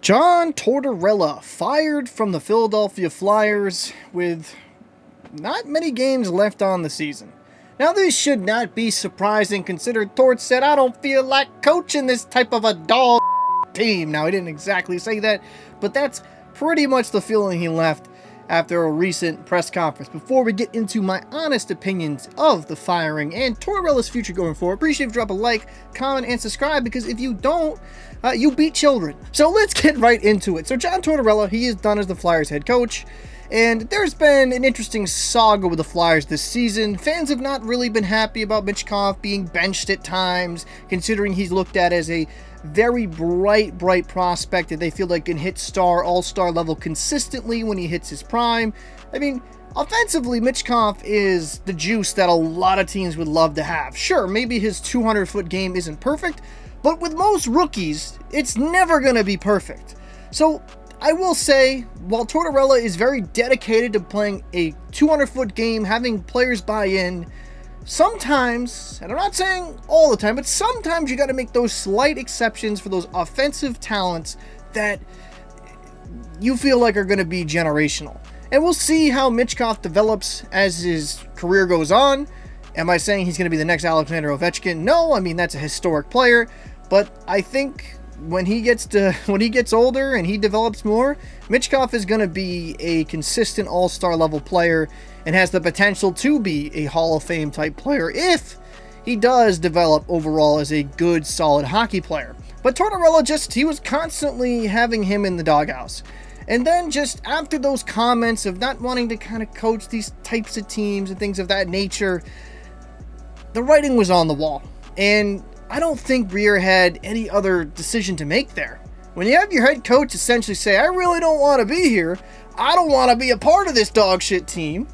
John Tortorella fired from the Philadelphia Flyers with not many games left on the season. Now, this should not be surprising considering Tort said, "I don't feel like coaching this type of a dog team." Now, he didn't exactly say that, but that's pretty much the feeling he left after a recent press conference. Before we get into my honest opinions of the firing and Tortorella's future going forward, appreciate if you drop a like, comment, and subscribe, because if you don't, you beat children. So let's get right into it. So John Tortorella, he is done as the Flyers head coach, and there's been an interesting saga with the Flyers this season. Fans have not really been happy about Michkov being benched at times, considering he's looked at as a very bright prospect that they feel like can hit all-star level consistently when he hits his prime. I mean, offensively, Michkov is the juice that a lot of teams would love to have. Sure, maybe his 200-foot game isn't perfect, but with most rookies, it's never going to be perfect. So I will say, while Tortorella is very dedicated to playing a 200-foot game, having players buy in, sometimes, and I'm not saying all the time, but sometimes you got to make those slight exceptions for those offensive talents that you feel like are going to be generational. And we'll see how Michkov develops as his career goes on. Am I saying he's going to be the next Alexander Ovechkin? No, I mean, that's a historic player. But I think when he gets older and he develops more, Michkov is going to be a consistent all-star level player and has the potential to be a Hall of Fame type player if he does develop overall as a good, solid hockey player. But Tortorella he was constantly having him in the doghouse. And then just after those comments of not wanting to kind of coach these types of teams and things of that nature, the writing was on the wall. And I don't think Briere had any other decision to make there. When you have your head coach essentially say, "I really don't want to be here. I don't want to be a part of this dog shit team."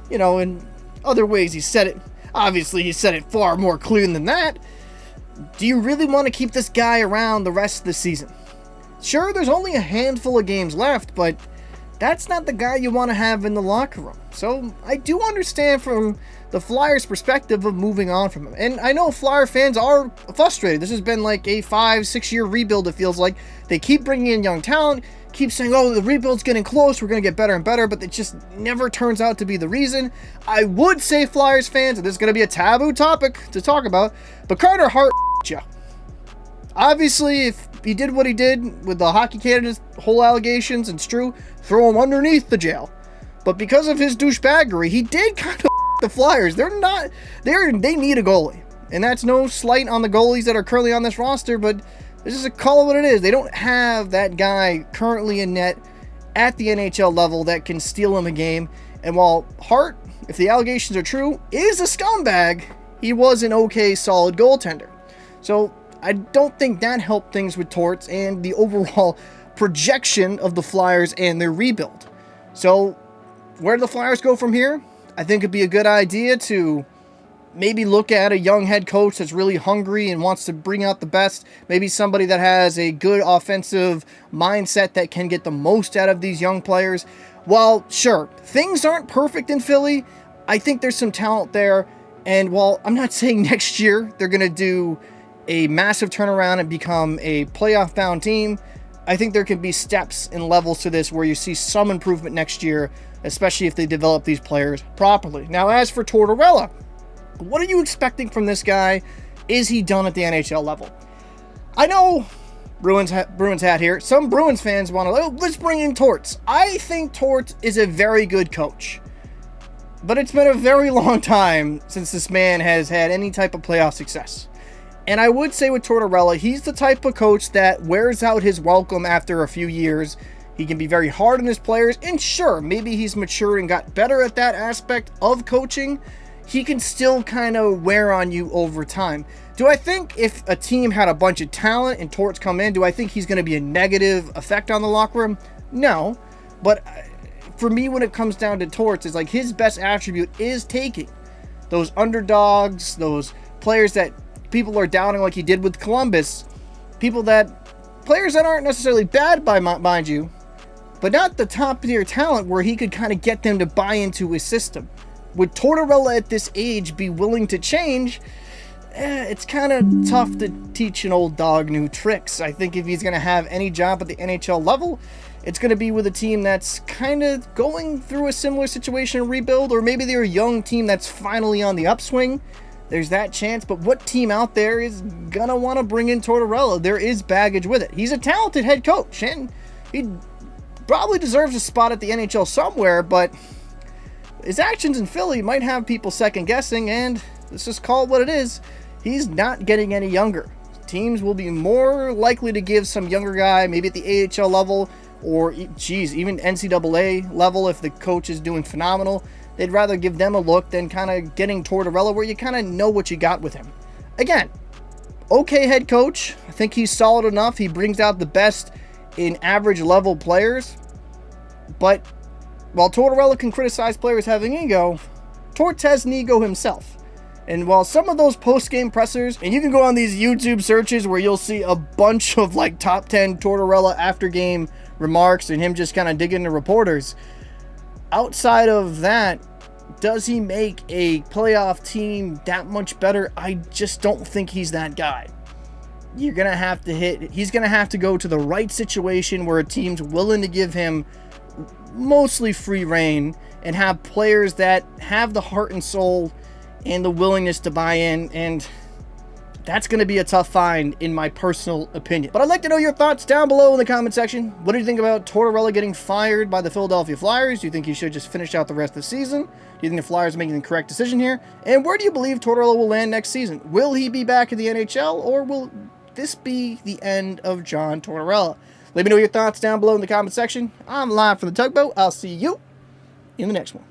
You know, in other ways he said it. Obviously, he said it far more clear than that. Do you really want to keep this guy around the rest of the season? Sure, there's only a handful of games left, but that's not the guy you want to have in the locker room. So I do understand from the Flyers' perspective of moving on from him. And I know Flyer fans are frustrated. This has been like a 5-6 year rebuild, it feels like. They keep bringing in young talent, keep saying, "Oh, the rebuild's getting close, we're going to get better and better," but it just never turns out to be the reason. I would say, Flyers fans, and this is going to be a taboo topic to talk about, but Carter Hart you. Obviously, if he did what he did with the Hockey Canada's whole allegations, and it's true, throw him underneath the jail. But because of his douchebaggery, he did kind of the Flyers. They need a goalie. And that's no slight on the goalies that are currently on this roster, but this is a call of what it is. They don't have that guy currently in net at the NHL level that can steal him a game. And while Hart, if the allegations are true, is a scumbag, he was an okay, solid goaltender. So I don't think that helped things with Torts and the overall projection of the Flyers and their rebuild. So where do the Flyers go from here? I think it'd be a good idea to maybe look at a young head coach that's really hungry and wants to bring out the best. Maybe somebody that has a good offensive mindset that can get the most out of these young players. While, sure, things aren't perfect in Philly, I think there's some talent there. And while I'm not saying next year they're going to do a massive turnaround and become a playoff-bound team, I think there can be steps and levels to this where you see some improvement next year, especially if they develop these players properly. Now, as for Tortorella, what are you expecting from this guy? Is he done at the NHL level? I know Bruins hat here. Some Bruins fans want to, let's bring in Torts. I think Torts is a very good coach. But it's been a very long time since this man has had any type of playoff success. And I would say with Tortorella, he's the type of coach that wears out his welcome after a few years. He can be very hard on his players. And sure, maybe he's matured and got better at that aspect of coaching. He can still kind of wear on you over time. Do I think if a team had a bunch of talent and Torts come in, do I think he's going to be a negative effect on the locker room? No. But for me, when it comes down to Torts, it's like his best attribute is taking those underdogs, those players that people are doubting like he did with Columbus, players that aren't necessarily bad mind you, but not the top tier talent where he could kind of get them to buy into his system. Would Tortorella at this age be willing to change? it's kind of tough to teach an old dog new tricks. I think if he's going to have any job at the NHL level, it's going to be with a team that's kind of going through a similar situation, rebuild, or maybe they're a young team that's finally on the upswing. There's that chance, but what team out there is going to want to bring in Tortorella? There is baggage with it. He's a talented head coach, and he probably deserves a spot at the NHL somewhere, but his actions in Philly might have people second guessing, and let's just call it what it is. He's not getting any younger. Teams will be more likely to give some younger guy, maybe at the AHL level, or even NCAA level if the coach is doing phenomenal. They'd rather give them a look than kind of getting Tortorella where you kind of know what you got with him. Again, okay head coach. I think he's solid enough. He brings out the best in average level players. But while Tortorella can criticize players having ego, Tort has an ego himself. And while some of those post-game pressers, and you can go on these YouTube searches where you'll see a bunch of like top 10 Tortorella after game remarks and him just kind of digging into reporters. Outside of that, does he make a playoff team that much better? I just don't think he's that guy. He's going to have to go to the right situation where a team's willing to give him mostly free reign and have players that have the heart and soul and the willingness to buy in, and that's going to be a tough find in my personal opinion. But I'd like to know your thoughts down below in the comment section. What do you think about Tortorella getting fired by the Philadelphia Flyers? Do you think he should just finish out the rest of the season? Do you think the Flyers are making the correct decision here? And where do you believe Tortorella will land next season? Will he be back in the NHL, or will this be the end of John Tortorella? Let me know your thoughts down below in the comment section. I'm live from the tugboat. I'll see you in the next one.